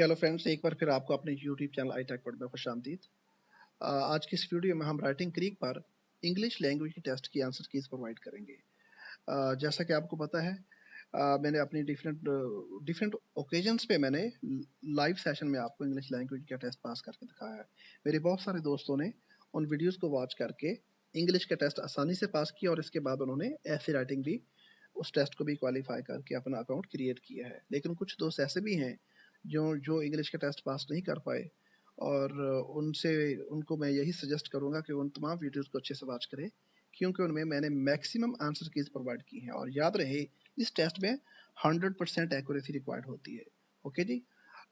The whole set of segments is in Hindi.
हेलो फ्रेंड्स, एक बार फिर आपको अपने YouTube channel I tech world में खुशामदीद। आज की इस वीडियो में हम राइटिंग क्रीक पर इंग्लिश लैंग्वेज की टेस्ट की आंसर कीज प्रोवाइड करेंगे। जैसा कि आपको पता है, मैंने अपनी डिफरेंट ओकेजन्स पे मैंने लाइव सेशन में आपको इंग्लिश लैंग्वेज का टेस्ट पास करके दिखाया है। मेरे बहुत सारे दोस्तों ने उन वीडियोस को वॉच करके इंग्लिश का टेस्ट आसानी से पास किया और इसके बाद उन्होंने ऐसे राइटिंग भी उस टेस्ट को भी क्वालिफाई करके अपना अकाउंट क्रिएट किया है। लेकिन कुछ दोस्त ऐसे भी हैं जो जो इंग्लिश का टेस्ट पास नहीं कर पाए, और उनको मैं यही सजेस्ट करूंगा कि उन तमाम वीडियोस को अच्छे से वॉच करें, क्योंकि उनमें मैंने मैक्सिमम आंसर कीज प्रोवाइड की हैं। और याद रहे, इस टेस्ट में 100% एक्यूरेसी रिक्वायर्ड होती है। ओके जी,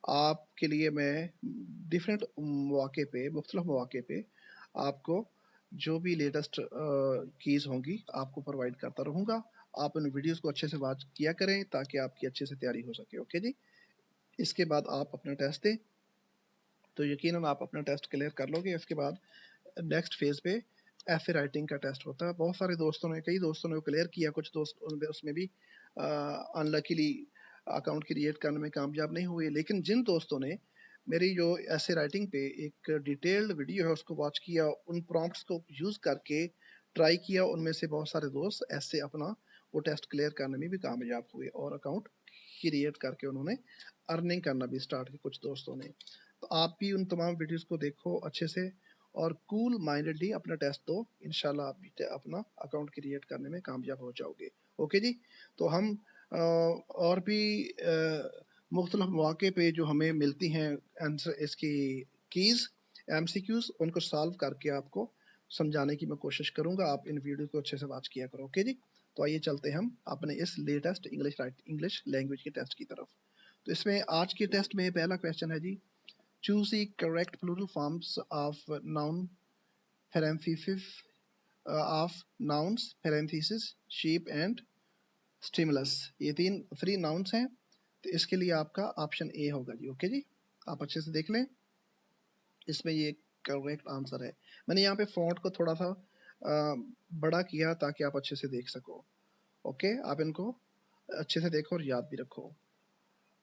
आपके लिए मैं डिफरेंट मौके पे, मुख्तलिफ मौके पे आपको जो भी लेटेस्ट कीज होंगी आपको प्रोवाइड करता रहूँगा। आप उन वीडियोस को अच्छे से वॉच किया करें ताकि आपकी अच्छे से तैयारी हो सके। ओके जी, इसके बाद आप अपना टेस्ट दें तो यकीनन आप अपना टेस्ट क्लियर कर लोगे। इसके बाद नेक्स्ट फेज पे ऐसे राइटिंग का टेस्ट होता है। बहुत सारे दोस्तों ने, कई दोस्तों ने क्लियर किया, कुछ दोस्त उसमें भी अनलकीली अकाउंट क्रिएट करने में कामयाब नहीं हुए। लेकिन जिन दोस्तों ने मेरी जो ऐसे राइटिंग पे एक डिटेल्ड वीडियो है उसको वॉच किया, उन प्रॉम्प्ट्स को यूज करके ट्राई किया, उनमें से बहुत सारे दोस्त ऐसे अपना वो टेस्ट क्लियर करने में भी कामयाब हुए और अकाउंट क्रिएट करके उन्होंने अर्निंग करना भी स्टार्ट की कुछ दोस्तों ने। तो आप भी उन तमाम वीडियोस को देखो अच्छे से और कूल माइंडेडली अपना टेस्ट दो। इंशाल्लाह आप भी अपना अकाउंट क्रिएट करने में कामयाब हो जाओगे। ओके जी, तो हम और भी मुख्तलिफ मौके पे जो हमें मिलती हैं आंसर इसकी कीज MCQs, उनको सॉल्व करके आपको समझाने की मैं कोशिश करूंगा। आप इन वीडियो को अच्छे से वॉच किया करो। ओके जी, तो आइए चलते हैं हम अपने इस लेटेस्ट इंग्लिश लैंग्वेज के टेस्ट की तरफ। तो इसमें आज के टेस्ट में पहला क्वेश्चन है जी, choose the correct plural forms of noun parenthesis of nouns parenthesis sheep and stimulus. ये थ्री नाउन्स हैं, तो इसके लिए आपका ऑप्शन ए होगा जी। ओके जी, आप अच्छे से देख लें, इसमें ये करेक्ट आंसर है। मैंने यहाँ पे फॉन्ट को थोड़ा सा बड़ा किया ताकि आप अच्छे से देख सको। ओके, आप इनको अच्छे से देखो और याद भी रखो।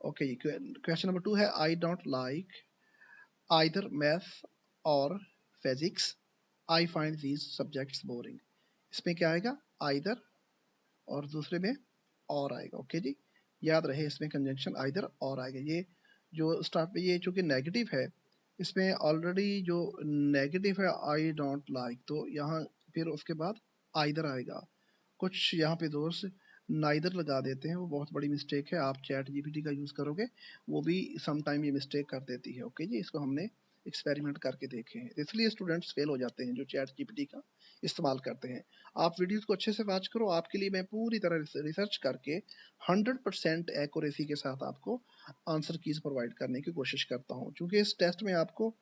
ओके, क्वेश्चन नंबर 2 है, I don't like either math और physics, I find these subjects boring. इसमें क्या आएगा? आइदर, और दूसरे में और आएगा। ओके जी, याद रहे इसमें कंजंक्शन आइदर और आएगा। ये जो स्टार्ट पे ये चूंकि नेगेटिव है, इसमें ऑलरेडी जो नेगेटिव है आई डोंट लाइक, तो यहाँ फिर उसके बाद आइदर आएगा। कुछ यहाँ पे दोस्त नाइदर लगा देते हैं, वो बहुत बड़ी मिस्टेक है। आप चैट जीपीटी का यूज करोगे, वो भी सम टाइम ये मिस्टेक कर देती है। ओके जी, इसको हमने एक्सपेरिमेंट करके देखे हैं, इसलिए स्टूडेंट्स फेल हो जाते हैं जो चैट जीपीटी का इस्तेमाल करते हैं। आप वीडियोस को अच्छे से वॉच करो, आपके लिए मैं पूरी तरह रिसर्च करके 100% एक्यूरेसी के साथ आपको आंसर कीज प्रोवाइड करने की कोशिश करता हूँ। क्योंकि इस टेस्ट में आपको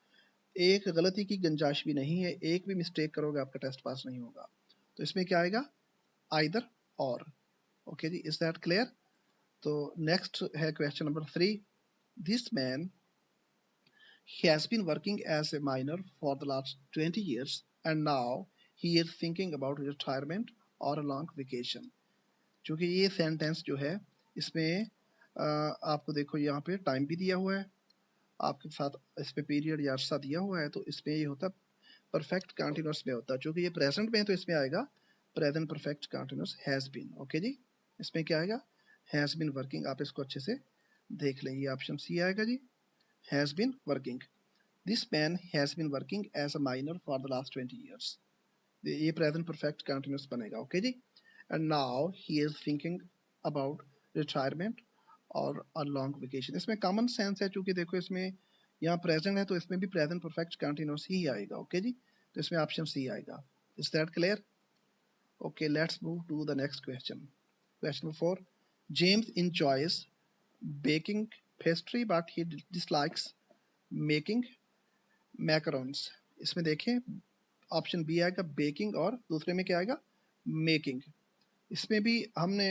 एक गलती की गुंजाइश भी नहीं है, एक भी मिस्टेक करोगे आपका टेस्ट पास नहीं होगा। तो इसमें क्या आएगा? Either or. ओके जी, इज दैट क्लियर? तो नेक्स्ट है question number 3, this man he has been working as a miner for the last 20 years and now he is thinking about retirement or a long vacation। क्योंकि ये सेंटेंस जो है, इसमें आपको देखो यहाँ पे टाइम भी दिया हुआ है, आपके साथ इस पे पीरियड या अर्सा दिया हुआ है, तो इसमें ये होता है परफेक्ट कंटीन्यूअस में होता है। क्योंकि ये प्रेजेंट में है तो इसमें आएगा present perfect continuous has been. Okay जी, इसमें क्या आएगा? Has been working. आप इसको अच्छे से देख लें, ये ऑप्शन सी आएगा जी, has been working. This man has been working as a minor for the last 20 years, ये प्रेजेंट परफेक्ट कंटीन्यूअस बनेगा। ओके जी, and now he is thinking about retirement और अ लॉन्ग वेकेशन। इसमें कॉमन सेंस है, चूंकि देखो इसमें यहाँ प्रेजेंट है तो इसमें भी प्रेजेंट परफेक्ट कंटीन्यूअस ही आएगा। ओके जी, तो इसमें ऑप्शन सी आएगा। Is that clear? Okay, let's move to the next question. Question 4, James enjoys baking pastry but he dislikes making macarons। इसमें देखें ऑप्शन बी आएगा बेकिंग, और दूसरे में क्या आएगा? मेकिंग। इसमें भी हमने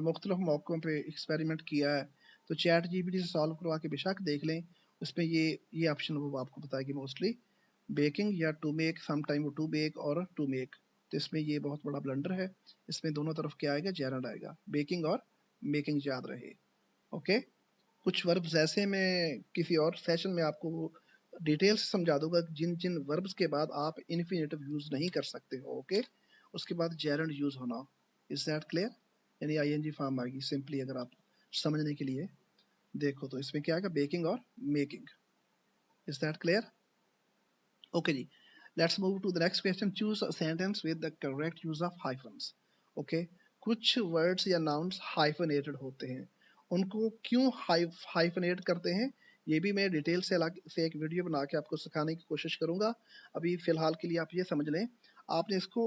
मुख्तलिफ मौक़ों पे एक्सपेरिमेंट किया है, तो चैट जीपीटी से सॉल्व करवा के बेशक देख लें। उसमें ये ऑप्शन वो आपको बताएगी मोस्टली बेकिंग या टू मेक, सम टाइम वो टू बेक और टू मेक। तो इसमें ये बहुत बड़ा ब्लंडर है, इसमें दोनों तरफ क्या आएगा? जेरंड आएगा। बेकिंग और मेकिंग याद रहे। ओके, कुछ वर्ब्स ऐसे मैं किसी और सेशन में आपको डिटेल से समझा दूंगा जिन जिन वर्ब्स के बाद आप इन्फिनेटिव यूज नहीं कर सकते हो। ओके, उसके बाद जेरेंड यूज होना। Is that clear? यानी आईएनजी फॉर्म आएगी सिंपली। अगर आप समझने के लिए देखो तो इसमें क्या आएगा, बेकिंग और making. Is that clear? Okay जी, let's move to the next question. Choose a sentence with the correct use of hyphens. Okay, कुछ वर्ड्स या नाउन्स हाइफनेटेड होते हैं, उनको क्यों हाइफनेट करते हैं ये भी मैं डिटेल से अलग से एक वीडियो बना के आपको सिखाने की कोशिश करूंगा। अभी फिलहाल के लिए आप ये समझ लें, आपने इसको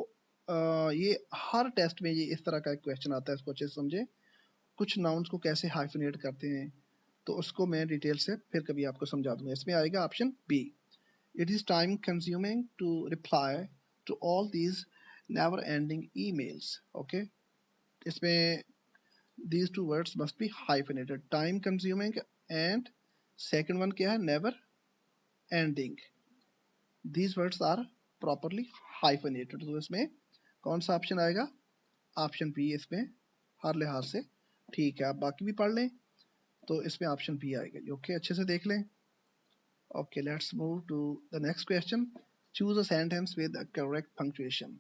ये हर टेस्ट में ये इस तरह का एक क्वेश्चन आता है, इसको अच्छे से समझें। कुछ नाउन्स को कैसे हाइफनेट करते हैं तो उसको मैं डिटेल से फिर कभी आपको समझा दूंगा। इसमें आएगा option B. It is time consuming to reply to all these never ending emails. Okay, इसमें these two words must be hyphenated. Time consuming and second one क्या है, never ending. These words are properly hyphenated. तो इसमें कौन सा ऑप्शन आएगा? ऑप्शन बी इसमें हर लिहाज से ठीक है। आप बाकी भी पढ़ लें तो इसमें ऑप्शन बी आएगा। ओके, अच्छे से देख लें। Okay, let's move to the next question. Choose a sentence with a correct punctuation.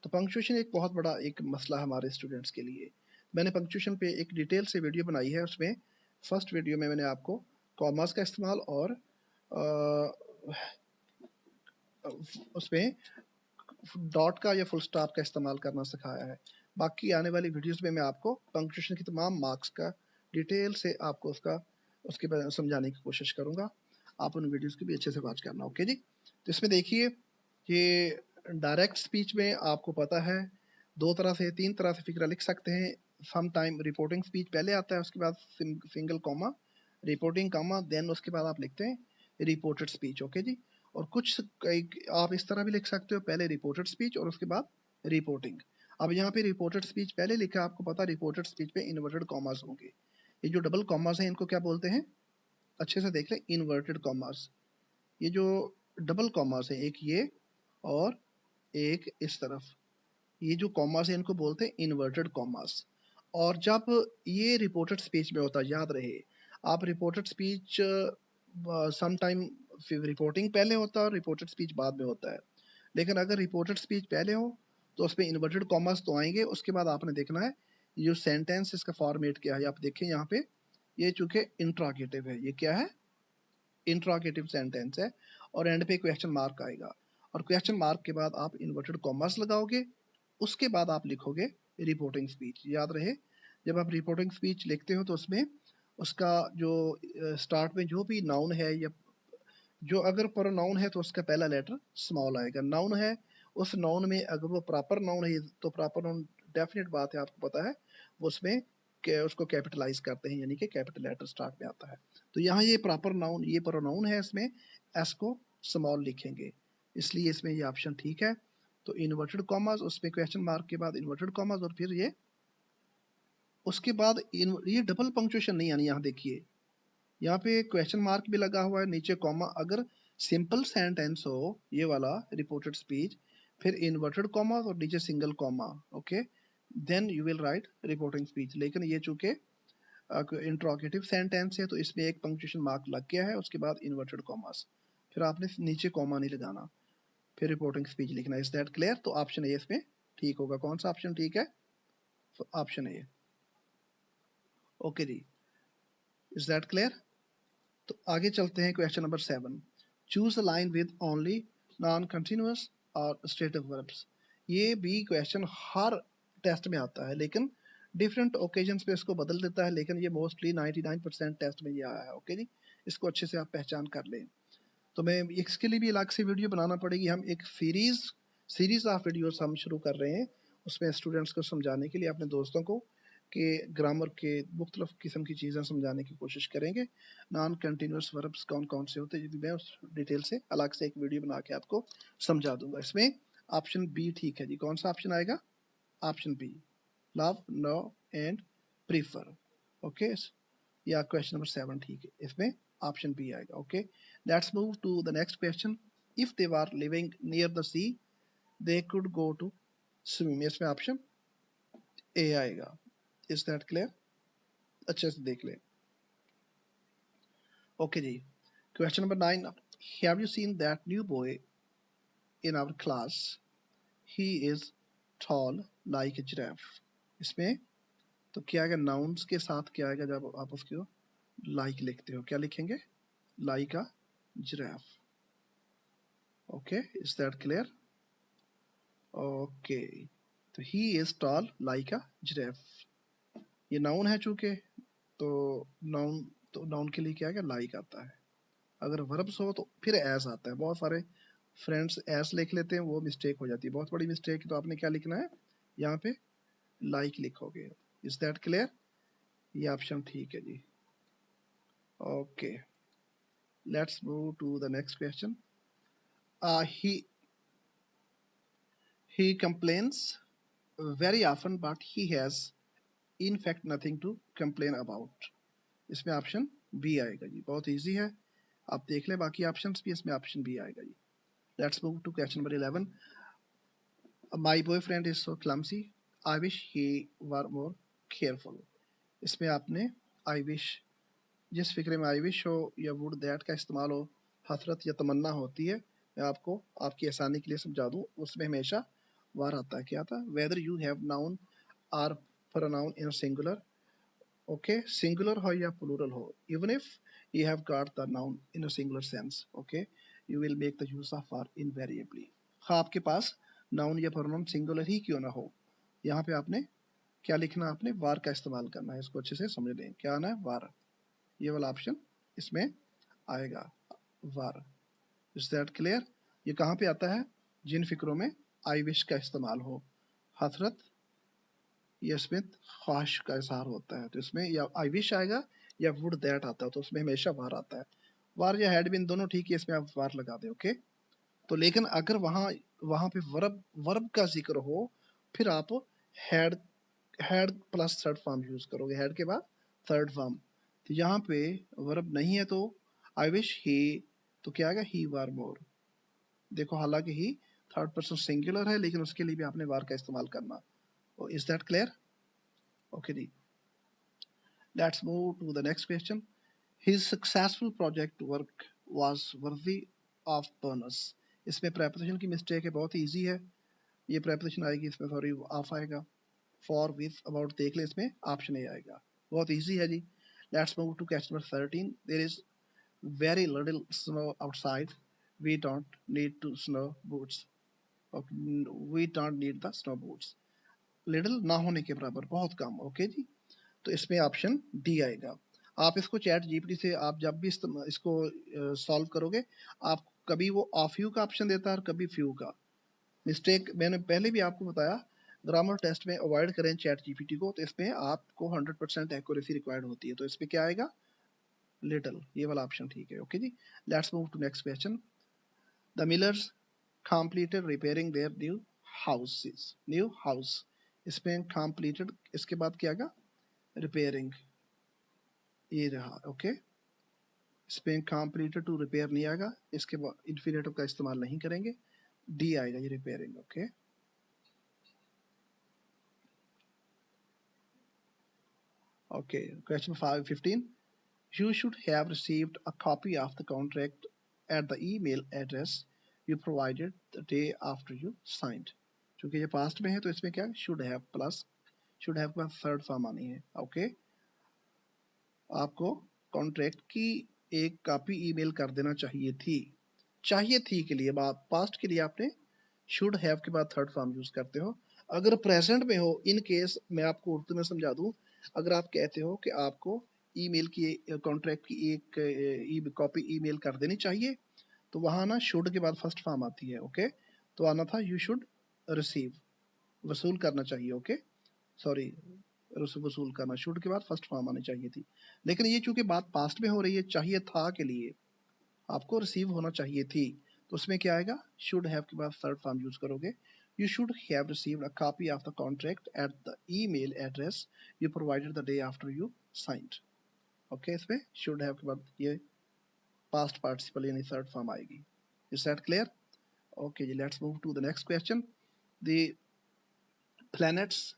तो punctuation एक बहुत बड़ा एक मसला है हमारे स्टूडेंट्स के लिए। मैंने punctuation पे एक डिटेल से वीडियो बनाई है। उसमें फर्स्ट वीडियो में मैंने आपको कॉमास का इस्तेमाल और उसमें डॉट का या फुल स्टॉप का इस्तेमाल करना सिखाया है। बाकी आने वाली वीडियोस में मैं आपको पंक्चुएशन की तमाम मार्क्स का डिटेल से आपको उसके बारे में समझाने की कोशिश करूंगा। आप उन वीडियोस की भी अच्छे से वॉच करना। ओके जी, तो इसमें देखिए, ये डायरेक्ट स्पीच में आपको पता है दो तरह से तीन तरह से फिक्रा लिख सकते हैं। सम टाइम रिपोर्टिंग स्पीच पहले आता है, उसके बाद single comma, reporting comma, then उसके बाद आप लिखते हैं रिपोर्टेड स्पीच। ओके जी, और कुछ आप इस तरह भी लिख सकते हो, पहले रिपोर्टेड स्पीच और उसके बाद रिपोर्टिंग। अब यहाँ पे रिपोर्टेड स्पीच पहले लिखा, आपको पता रिपोर्टेड स्पीच पे इन्वर्टेड कॉमास होंगे। ये जो डबल कॉमास हैं इनको क्या बोलते हैं, अच्छे से देख लें, इन्वर्टेड कॉमास। ये जो डबल कॉमास है, एक ये और एक इस तरफ, ये जो कॉमास है इनको बोलते हैं इन्वर्टेड कॉमास। और जब ये रिपोर्टेड स्पीच में होता है, याद रहे आप reported speech some time reporting पहले होता है और रिपोर्टेड स्पीच बाद में होता है। लेकिन अगर रिपोर्टेड स्पीच पहले हो तो उसमें इन्वर्टेड कॉमास तो आएंगे। उसके बाद आपने देखना है ये जो सेंटेंस इसका फॉर्मेट क्या है। आप देखें यहाँ पे, ये चूंकि इंट्रोगेटिव है, ये क्या है, इंट्रोगेटिव सेंटेंस है, और एंड पे क्वेश्चन मार्क आएगा और क्वेश्चन मार्क के बाद आप इन्वर्टेड कॉमास लगाओगे, उसके बाद आप लिखोगे रिपोर्टिंग स्पीच। याद रहे, जब आप रिपोर्टिंग स्पीच लिखते हो तो उसमें उसका जो स्टार्ट में जो भी नाउन है या जो अगर प्रोनाउन है तो उसका पहला लेटर स्मॉल आएगा। नाउन है, उस नाउन में अगर वो प्रॉपर नाउन है तो प्रॉपर नाउन डेफिनेट बात है, आपको पता है वो उसमें उसको कैपिटलाइज करते हैं, यानी कि कैपिटल लेटर स्टार्ट में आता है। तो यहाँ ये प्रॉपर नाउन, ये प्रोनाउन है, इसमें एस को स्मॉल लिखेंगे, इसलिए इसमें ये ऑप्शन ठीक है। तो इन्वर्टेड कॉमास, उसमें क्वेश्चन मार्क के बाद इन्वर्टेड कॉमास और फिर ये उसके बाद ये डबल पंक्चुएशन नहीं आनी। यहाँ देखिए, यहाँ पे क्वेश्चन मार्क भी लगा हुआ है, नीचे कॉमा। अगर सिंपल सेंटेंस हो ये वाला रिपोर्टेड स्पीच, फिर इन्वर्टेड कॉमा और नीचे single comma, okay, then you will write reporting speech. लेकिन ये चूंकि इंट्रोगेटिव सेंटेंस है तो इसमें एक पंक्चुएशन मार्क लग गया है, उसके बाद इन्वर्टेड कॉमास, फिर आपने नीचे कॉमा नहीं लगाना, फिर रिपोर्टिंग स्पीच लिखना। Is that clear? तो ऑप्शन ए इसमें ठीक होगा। कौन सा ऑप्शन ठीक है? Option A. ओके जी, इज दैट क्लियर? तो आगे चलते हैं question number 7। Choose a line with only non continuous और स्ट्रेटिव वर्ब्स। ये भी क्वेश्चन हर टेस्ट में आता है, लेकिन डिफरेंट ओकेजन्स पे इसको बदल देता है, लेकिन ये मोस्टली 99% टेस्ट में ये आया है। ओके जी, इसको अच्छे से आप पहचान कर लें। तो मैं इसके लिए भी अलग से वीडियो बनाना पड़ेगी। हम एक सीरीज ऑफ वीडियोस हम शुरू कर रहे हैं, उसमें स्टूडेंट्स को समझाने के लिए, अपने दोस्तों को कि ग्रामर के मुख्तलिफ किस्म की चीज़ें समझाने की कोशिश करेंगे। नॉन कंटिन्यूस वर्ब्स कौन कौन से होते हैं ये भी मैं उस डिटेल से अलग से एक वीडियो बना के आपको समझा दूंगा। इसमें ऑप्शन बी ठीक है जी। कौन सा ऑप्शन आएगा? Option B, love, know and prefer. Okay, या क्वेश्चन नंबर 7 ठीक है, इसमें ऑप्शन बी आएगा। Okay, let's move to the next question. If they were living near the sea they could go to swim. इसमें ऑप्शन ए आएगा। Is that clear? अच्छे से देख लें। ओके जी, question number 9, have you seen that new boy in our class, he is tall like A giraffe. इसमें तो क्या आएगा, नाउन्स के साथ क्या आएगा जब आप उसको लाइक लिखते हो, क्या लिखेंगे, like a giraffe. Okay, is that clear? Okay, तो he is tall like a giraffe, ये नाउन है चूंकि, तो नाउन के लिए क्या है, लाइक आता है। अगर वर्ब्स हो तो फिर एस आता है। बहुत सारे फ्रेंड्स एस लिख लेते हैं, वो मिस्टेक हो जाती है, बहुत बड़ी मिस्टेक। तो आपने क्या लिखना है, यहाँ पे लाइक लिखोगे। Is that clear? ये ऑप्शन ठीक है जी। Okay, let's move to the next question. He complains very often, but he has in fact nothing to complain about. इसमें ऑप्शन बी आएगा जी, बहुत इजी है, आप देख लें बाकी ऑप्शंस भी, इसमें ऑप्शन बी आएगा जी। Let's move to question number 11। My boyfriend is so clumsy, I wish he were more careful. इसमें आपने आई विश, जिस फिक्रे में आई विश हो या वुड दैट का इस्तेमाल हो, हसरत या तमन्ना होती है, मैं आपको आपकी आसानी के लिए समझा दूं, उसमें हमेशा वार आता है। क्या आता है, whether you have noun or pronoun in singular, okay, singular हो या प्लूरल हो, even if you have got the noun in a singular sense, okay, you will make the use of were invariably. हाँ, आपके पास नाउन या प्रोनाउन सिंगुलर ही क्यों ना हो, यहाँ पे आपने क्या लिखना, आपने वार का इस्तेमाल करना है। इसको अच्छे से समझ लें, क्या आना है, वार, ये वाला ऑप्शन इसमें आएगा, वार। Is that clear? ये कहाँ पे आता है, जिन फिक्रों में आई विश का इस्तेमाल हो, हसरत या इसमें ख्वाहिश का इजहार होता है, तो इसमें या आई विश आएगा या वुड दैट आता है, तो उसमें हमेशा वार आता है। वार या हैड बीन दोनों ठीक है, इसमें आप वार लगा दें, ओके। तो लेकिन अगर वहां वहां पे वर्ब वर्ब का जिक्र हो, फिर आप had had plus third form use करोगे, हैड के बाद थर्ड फॉर्म। तो यहाँ पे वर्ब नहीं है, तो आई विश ही, तो क्या आएगा, ही वार मोर। देखो, हालांकि ही थर्ड पर्सन सिंगुलर है, लेकिन उसके लिए भी आपने वार का इस्तेमाल करना। Is that clear? ओके जी, let's move to the next question. His successful project work was worthy of bonus. इसमें प्रेपोजिशन की मिस्टेक है, बहुत इजी है। ये प्रेपोजिशन आएगी इसमें, सॉरी ऑफ आएगा। फॉर, विथ, अबाउट देख ले, इसमें ऑप्शन ए आएगा, बहुत इजी है जी। Let's move to question number 13। There is very little snow outside, we don't need to snow boots, okay, we don't need the snow boots। Little ना होने के बराबर, बहुत कम, ओके जी। तो इसमें ऑप्शन डी आएगा। आप इसको चैट जीपीटी से आप जब भी इसको सॉल्व करोगे, आप कभी वो ऑफ यू का ऑप्शन देता है और कभी फ्यू का। मिस्टेक मैंने पहले भी आपको बताया, ग्रामर टेस्ट में अवॉइड करें चैट जीपीटी को, तो इसमें आपको 100% एक्यूरेसी रिक्वायर्ड होती है। तो इसमें क्या आएगा, लिटिल, ये वाला ऑप्शन ठीक है, ओके जी। Let's move to next question. The Millers completed repairing their new house। इसमें completed, इसके बाद क्या आएगा, repairing, ये रहा, ओके। इसमें completed to repair नहीं आएगा, इसके बाद इंफिनिटिव का इस्तेमाल नहीं करेंगे, डी आएगा ये, repairing, okay. Okay, question 15। You should have received a copy of the contract at the email address you provided the day after you signed। क्योंकि ये पास्ट में है, तो इसमें क्या, should have plus should have के बाद थर्ड फॉर्म आनी है, ओके। आपको कॉन्ट्रैक्ट की एक कॉपी ईमेल कर देना चाहिए थी। चाहिए थी के लिए बात, पास्ट के लिए आपने शुड हैव के बाद थर्ड फॉर्म यूज करते हो। अगर प्रेजेंट में हो, इन केस मैं आपको उर्दू में समझा दूं, अगर आप कहते हो कि आपको ईमेल की, कॉन्ट्रैक्ट की एक कॉपी ईमेल कर देनी चाहिए, तो वहां ना शुड के बाद फर्स्ट फॉर्म आती है, ओके। तो आना था यू शुड रिसीव, वसूल करना चाहिए, ओके, सॉरी, वसूल करना, शुड के बाद फर्स्ट फॉर्म आनी चाहिए थी। लेकिन ये चूंकि बात पास्ट में हो रही है, चाहिए था के लिए आपको रिसीव होना चाहिए थी, तो उसमें क्या आएगा, शुड हैव के बाद थर्ड फॉर्म यूज करोगे। You should have received a copy of the contract at the email address you provided the day after you signed, okay. इसमें शुड हैव के बाद ये पास्ट पार्टिसिपल यानी थर्ड फॉर्म आएगी। Is that clear? ओके जी, let's move to the next question. The planets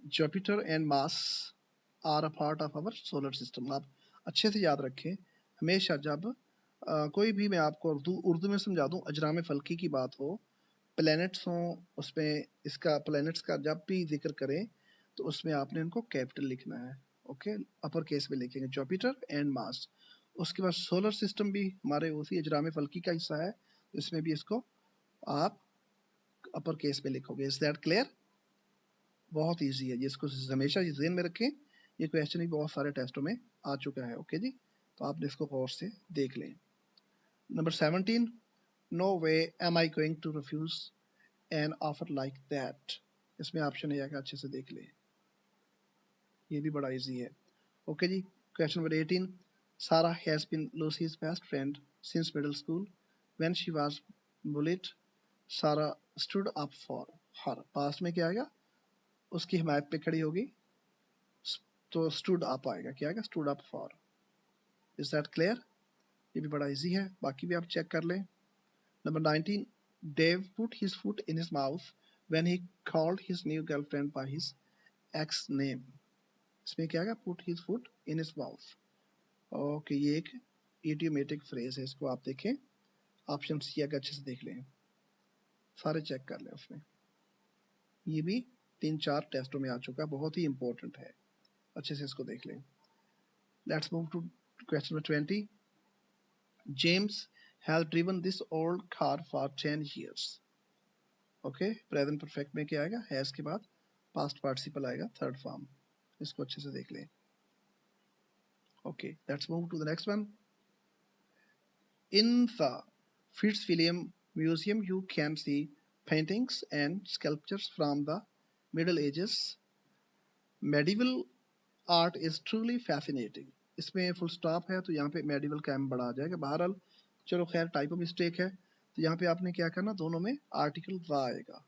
Jupiter and Mars are a part of our solar system। अब अच्छे से याद रखें, हमेशा जब कोई भी मैं आपको उर्दू में समझा दूं, अजराम फल्की की बात हो, प्लैनेट्स हो, उसमें इसका प्लैनेट्स का जब भी जिक्र करें तो उसमें आपने इनको कैपिटल लिखना है। ओके, अपर केस में लिखेंगे जुपिटर एंड मार्स। उसके बाद सोलर सिस्टम भी हमारे उसी अजराम फल्की का हिस्सा है, तो इसमें भी इसको आप अपर केस में लिखोगे। Is that clear? बहुत ईजी है, जिसको हमेशा ज़हन में रखें, ये क्वेश्चन भी बहुत सारे टेस्टों में आ चुका है। ओके जी, तो आपने इसको गौर से देख लें। Number 17, no way am I going to refuse an offer like that. इसमें ऑप्शन ए आएगा, अच्छे से देख लें, ये भी बड़ा इजी है। ओके जी, question number 18, Sara has been Lucy's best friend since middle school, when she was bullied Sara stood up for her. Past में क्या आएगा, उसकी हिमायत पे खड़ी होगी, तो स्टूड अप आएगा, क्या आएगा, stood up for. Is that clear? ये भी बड़ा इजी है, बाकी भी आप चेक कर लें। Number 19, Dave put his foot in his mouth when he called his new girlfriend by his ex name. इसमें क्या आएगा, put his foot in his mouth। Okay, ये एक इडियोमेटिक फ्रेज है, इसको आप देखें, ऑप्शन सी आगे अच्छे से देख लें, सारे चेक कर लें उसमें। ये भी 3-4 टेस्टों में आ चुका, बहुत ही इंपॉर्टेंट है, अच्छे से इसको देख लें। Let's move to question number 20, James has driven this old car for 10 years। Okay, present perfect में क्या आएगा, हैज के बाद पास्ट पार्टिसिपल आएगा, थर्ड फॉर्म। इसको अच्छे से देख लें। Okay, let's move to the next one. In the Fitzwilliam museum you can see paintings and sculptures from the middle ages. Medieval art is truly fascinating. इसमें फुल स्टॉप है, तो यहाँ पे मेडिवल का एम बड़ा आ जाएगा। बहरहाल चलो खैर, टाइपो मिस्टेक है, तो यहाँ पे आपने क्या करना, दोनों में आर्टिकल द आएगा।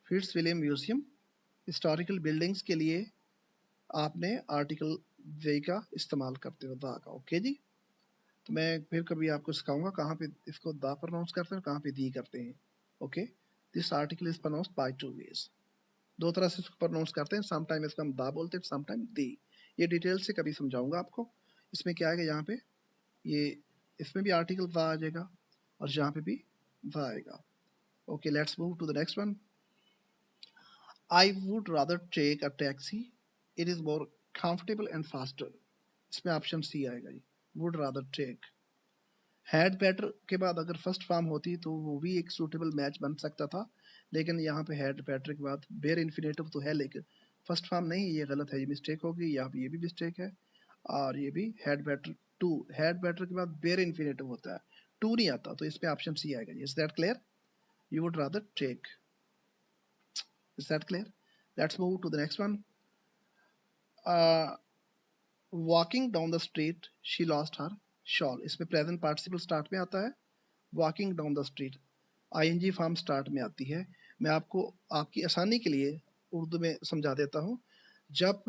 फिट्जविलियम म्यूजियम हिस्टोरिकल बिल्डिंग्स के लिए आपने आर्टिकल वे का इस्तेमाल करते हो, दा का। ओके जी, तो मैं फिर कभी आपको सिखाऊंगा कहाँ पे इसको दा प्रोनाउंस करते हैं, कहाँ पे दी करते हैं। Okay, this article is pronounced by two ways. दो तरह से इसको प्रोनाउंस करते हैं, सम टाइम इसको हम दा बोलते हैं, सम टाइम दी। ये डिटेल से कभी समझाऊंगा आपको। इसमें क्या आएगा, यहाँ पे ये इसमें भी आर्टिकल दा आ जाएगा और यहाँ पे भी दा आएगा। Okay, let's move to the next one. I would rather take a taxi. It is more comfortable and faster। इसमें ऑप्शन सी आएगा जी, would rather take। had better के बाद अगर फर्स्ट फॉर्म होती तो वो भी एक सूटेबल मैच बन सकता था, लेकिन यहाँ पे had better के बाद बेयर इन्फिनेटिव तो है, लेकिन फर्स्ट फॉर्म नहीं, ये गलत है, ये मिस्टेक होगी। यहाँ पे ये भी मिस्टेक है, और ये भी had better to, had better के बाद बेयर इन्फिनेटिव होता है, टू नहीं आता, तो इसमें ऑप्शन सी आएगा जी। Is that clear? You would rather take. Is that clear? Let's move to the next one. Walking down the street, she lost her shawl। इसमें प्रेजेंट पार्टिसिपल स्टार्ट में आता है, walking down the street ING form start में आती है। मैं आपको आपकी आसानी के लिए उर्दू में समझा देता हूँ। जब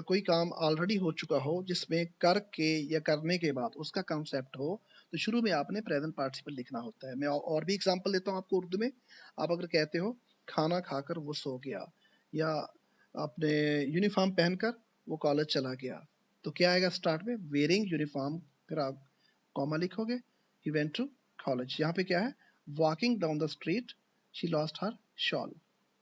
कोई काम ऑलरेडी हो चुका हो, जिसमें करके या करने के बाद उसका कॉन्सेप्ट हो, तो शुरू में आपने प्रेजेंट पार्टिसिपल लिखना होता है। मैं और भी एग्जांपल देता हूँ आपको उर्दू में। आप अगर कहते हो खाना खाकर वो सो गया, या आपने यूनिफॉर्म पहनकर वो कॉलेज चला गया, तो क्या आएगा स्टार्ट में, वेयरिंग यूनिफॉर्म, फिर आप कॉमा लिखोगे, ही वेंट टू कॉलेज। यहाँ पे क्या है, walking down the street she lost her shawl.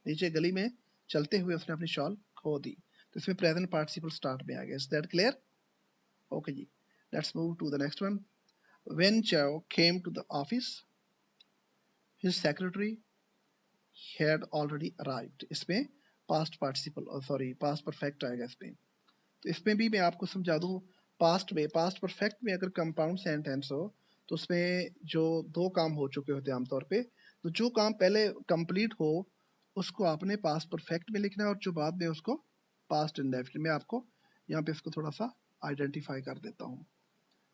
नीचे गली में चलते हुए उसने अपनी शॉल खो दी, तो इसमें प्रेजेंट पार्टिसिपल स्टार्ट में आ गया। Is that clear? ओके जी, let's move to the next one. When Chao came to the office his secretary had already arrived. इसमें past participle, sorry past perfect आएगा इसमें। तो इसमें भी मैं आपको समझा दूं, पास्ट में, पास्ट परफेक्ट में अगर कंपाउंड सेंटेंस हो तो उसमें जो दो काम हो चुके होते हैं आमतौर पे, तो जो काम पहले कंप्लीट हो उसको आपने पास्ट परफेक्ट में लिखना है, और जो बाद में उसको पास्ट इंडेफिनिट में। आपको यहाँ पे इसको थोड़ा सा आइडेंटिफाई कर देता हूँ।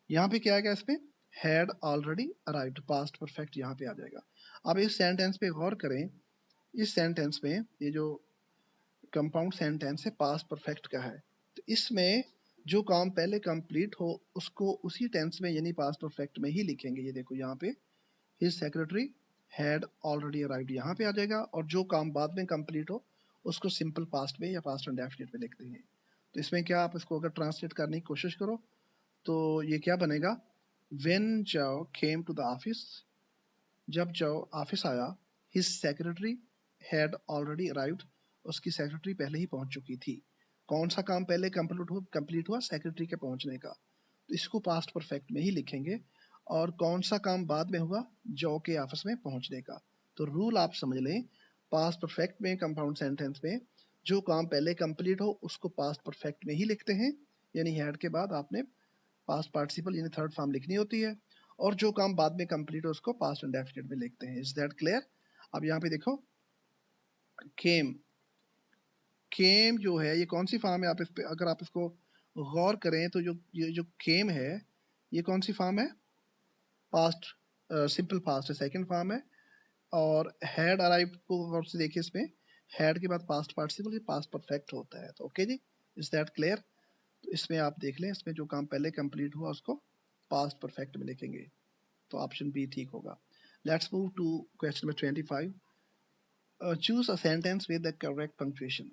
यहाँ पे क्या आएगा, इसमें had already arrived, past perfect यहाँ पे आ जाएगा। अब इस सेंटेंस पे गौर करें, इस सेंटेंस में ये जो कंपाउंड सेंटेंस है पास्ट परफेक्ट का है, तो इसमें जो काम पहले कंप्लीट हो उसको उसी टेंस में यानी पास्ट परफेक्ट में ही लिखेंगे। ये देखो यहाँ पे his secretary had already arrived यहाँ पे आ जाएगा, और जो काम बाद में कंप्लीट हो उसको सिंपल पास्ट में या पास्ट इंडेफिनिट में लिखते हैं। तो इसमें क्या, आप इसको अगर ट्रांसलेट करने की कोशिश करो तो ये क्या बनेगा, when Zhao came to the office, जब Zhao ऑफिस आया, his secretary had already arrived, उसकी सेक्रेटरी पहले ही पहुंच चुकी थी। कौन सा काम पहले कंप्लीट हुआ, सेक्रेटरी के पहुंचने का, तो इसको पास्ट परफेक्ट में ही लिखेंगे। और कौन सा काम बाद में हुआ, जो के ऑफिस में पहुंचने का। तो रूल आप समझ लें, पास्ट परफेक्ट में कंपाउंड सेंटेंस में जो काम पहले कंप्लीट हो उसको पास्ट परफेक्ट में ही लिखते हैं, यानी हैड के बाद आपने पास्ट पार्टिसिपल यानी थर्ड फॉर्म लिखनी होती है, और जो काम बाद में कंप्लीट हो उसको पास्ट इंडेफिनिट में लिखते हैं। Is that clear? अब यहाँ पे देखो, केम, केम जो है ये कौन सी फॉर्म है, आप इस पे अगर आप इसको गौर करें तो ये जो केम है ये कौन सी फॉर्म है, पास्ट सिंपल पास्ट है, सेकंड फॉर्म है। और हैड अराइव्ड को गौर से देखिए, इसमें हैड के बाद पास्ट पार्टिसिपल, ये पास्ट परफेक्ट होता है। तो ओके जी, इज दैट क्लियर? तो इसमें आप देख लें, इसमें जो काम पहले कंप्लीट हुआ उसको पास्ट परफेक्ट में लिखेंगे, तो ऑप्शन बी ठीक होगा। Let's move to question number 25। Choose a sentence with the correct punctuation.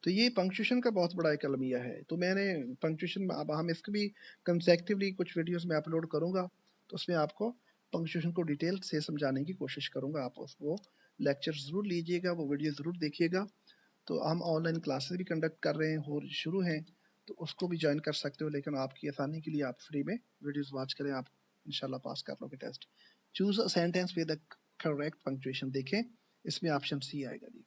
तो ये पंक्चुएशन का बहुत बड़ा एक अलमिया है, तो मैंने पंक्चुएशन, अब हम इसको भी कंसेक्टिवली कुछ वीडियोस में अपलोड करूंगा, तो उसमें आपको पंक्चुएशन को डिटेल से समझाने की कोशिश करूंगा। आप उसको लेक्चर जरूर लीजिएगा, वो वीडियो जरूर देखिएगा। तो हम ऑनलाइन क्लासेस भी कंडक्ट कर रहे हैं और शुरू हैं, तो उसको भी ज्वाइन कर सकते हो, लेकिन आपकी आसानी के लिए आप फ्री में वीडियोस वॉच करें, आप इंशाल्लाह पास कर लोगे test. Choose a sentence with the correct punctuation. देखें इसमें ऑप्शन सी आएगा जी,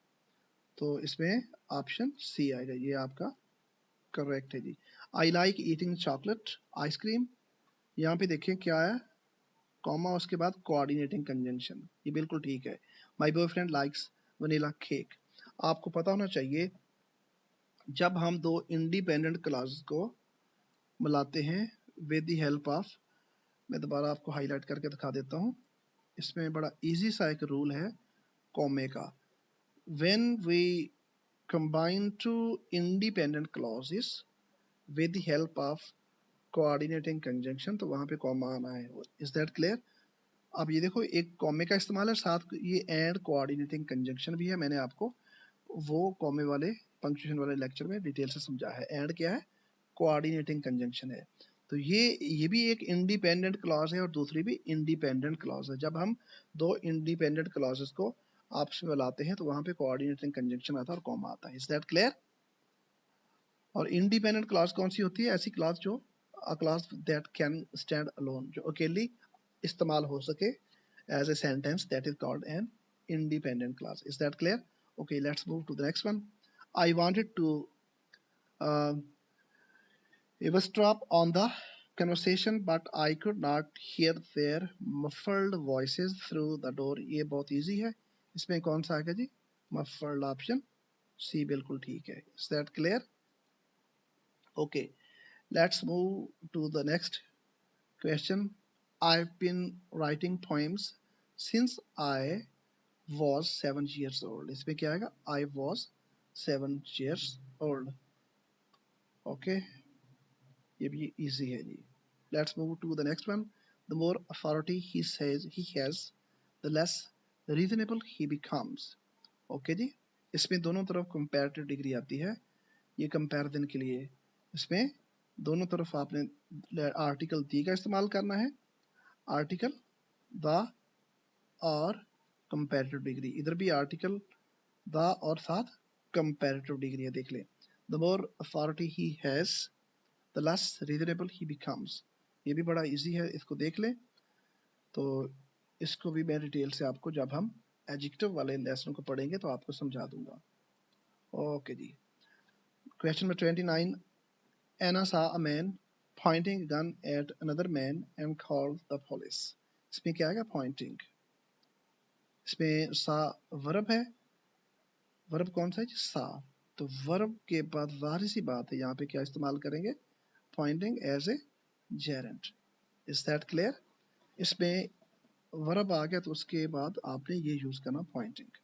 तो इसमें ऑप्शन सी आएगा, ये आपका करेक्ट है जी। I like eating chocolate ice cream, यहाँ पे देखें क्या है, कॉमा उसके बाद कोऑर्डिनेटिंग कंजंक्शन, ये बिल्कुल ठीक है। My boyfriend likes vanilla cake. आपको पता होना चाहिए, जब हम दो इंडिपेंडेंट क्लॉज को मिलाते हैं विद द हेल्प ऑफ, मैं दोबारा आपको हाईलाइट करके दिखा देता हूँ, इसमें बड़ा इजी सा एक रूल है कॉमे का। When we combine two independent clauses with the help of coordinating conjunction, तो वहां पे कॉमा आना है। Is that clear? अब ये देखो, एक कॉमे का इस्तेमाल है, साथ ये एंड कोऑर्डिनेटिंग कंजंक्शन भी है। मैंने आपको वो कॉमे वाले पंक्चुएशन वाले लेक्चर में डिटेल से समझा है। एंड क्या है, कोऑर्डिनेटिंग कंजंक्शन है। तो ये भी एक इंडिपेंडेंट क्लॉज है और दूसरी भी इंडिपेंडेंट क्लॉज है। जब हम दो इंडिपेंडेंट क्लॉजेस को आपस में मिलाते हैं तो वहां पे कोऑर्डिनेटिंग कंजंक्शन आता है और कॉमा आता है। Is that clear? और इंडिपेंडेंट क्लॉज कौन सी होती है, ऐसी क्लॉज जो a clause that can stand alone, जो अकेली इस्तेमाल हो सके as a sentence, that is called an independent clause. Is that clear? Okay, let's move to the next one. I wanted to eavesdrop on the conversation but I could not hear their muffled voices through the door। ये बहुत इजी है, इसमें कौन सा आएगा जी, muffled, ऑप्शन सी बिल्कुल ठीक है। Is that clear? Okay, let's move to the next question. I've been writing poems since I was 7 years old। इसमें क्या आएगा, I was 7 years old। Okay, ये भी इजी है जी। Let's move to the next one. The more authority he says he has, the less reasonable he becomes. Okay जी, इसमें दोनों तरफ कंपैरेटिव डिग्री आती है, ये कंपैरिजन के लिए। इसमें दोनों तरफ आपने आर्टिकल दी का इस्तेमाल करना है, आर्टिकल द और कंपैरेटिव डिग्री। इधर भी आर्टिकल द और साथ कंपैरेटिव डिग्री है, देख लें। The more authority he has, the less reasonable he becomes। ये भी बड़ा इजी है, इसको देख लें। तो इसको भी मैं डिटेल से आपको जब हम एडजेक्टिव वाले लेसन को पढ़ेंगे तो आपको समझा दूंगा। ओके जी, question number 29। Anna saw a man pointing a gun at another man and called the police। इसमें क्या आएगा, pointing। इसमें सा वर्ब है, वर्ब कौन सा है, सा। तो वर्ब के बाद जाहिर सी बात है यहाँ पे क्या इस्तेमाल करेंगे, pointing as a gerund। Is that clear? इसमें वर्ब आ गया तो उसके बाद आपने ये यूज करना, Poynting.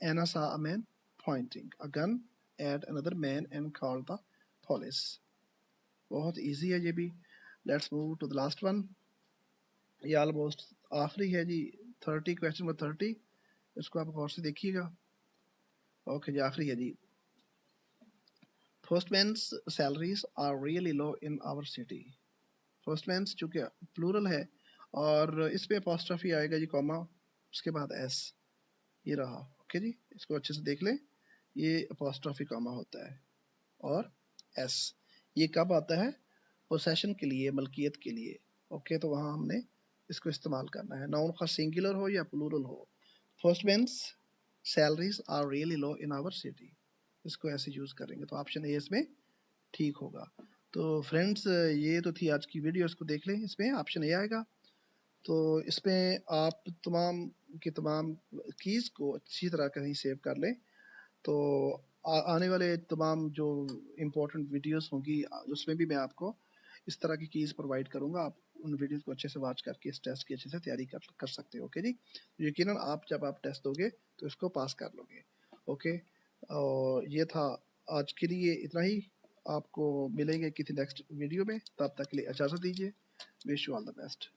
Anna saw a man pointing a gun at another man and called the police। बहुत इजी है ये भी। Let's move to the last one, ये ऑलमोस्ट आखिरी है जी, 30, क्वेश्चन नंबर 30। इसको आप गौर से देखिएगा। ओके जी, आखिरी है जी। Postmen's salaries are really low in our city। First men's चूंकि प्लूरल है और इसमें अपॉस्ट्रोफी आएगा जी, कॉमा, उसके बाद एस, ये रहा। ओके जी, इसको अच्छे से देख लें, ये अपॉस्ट्रोफी कॉमा होता है और एस, ये कब आता है? पोसेशन के लिए, मलकियत के लिए। ओके, तो वहां हमने इसको इस्तेमाल करना है, नाउन का सिंगुलर हो या प्लूरल हो। First means salaries are really low in our city, इसको ऐसे यूज करेंगे, तो ऑप्शन ए इसमें ठीक होगा। तो फ्रेंड्स, ये तो थी आज की वीडियो, इसको देख लें, इसमें ऑप्शन ए आएगा। तो इसमें आप तमाम की तमाम कीज़ को अच्छी तरह कहीं सेव कर लें, तो आने वाले तमाम जो इम्पोर्टेंट वीडियोस होंगी उसमें भी मैं आपको इस तरह की कीज़ प्रोवाइड करूंगा। आप उन वीडियोस को अच्छे से वॉच करके इस टेस्ट की अच्छे से तैयारी कर सकते हो। ओके जी, यकीनन आप जब आप टेस्ट दोगे तो इसको पास कर लोगे। ओके, और ये था आज के लिए इतना ही। आपको मिलेंगे किसी नेक्स्ट वीडियो में, तब तक के लिए इजाज़त दीजिए। Wish you all the best.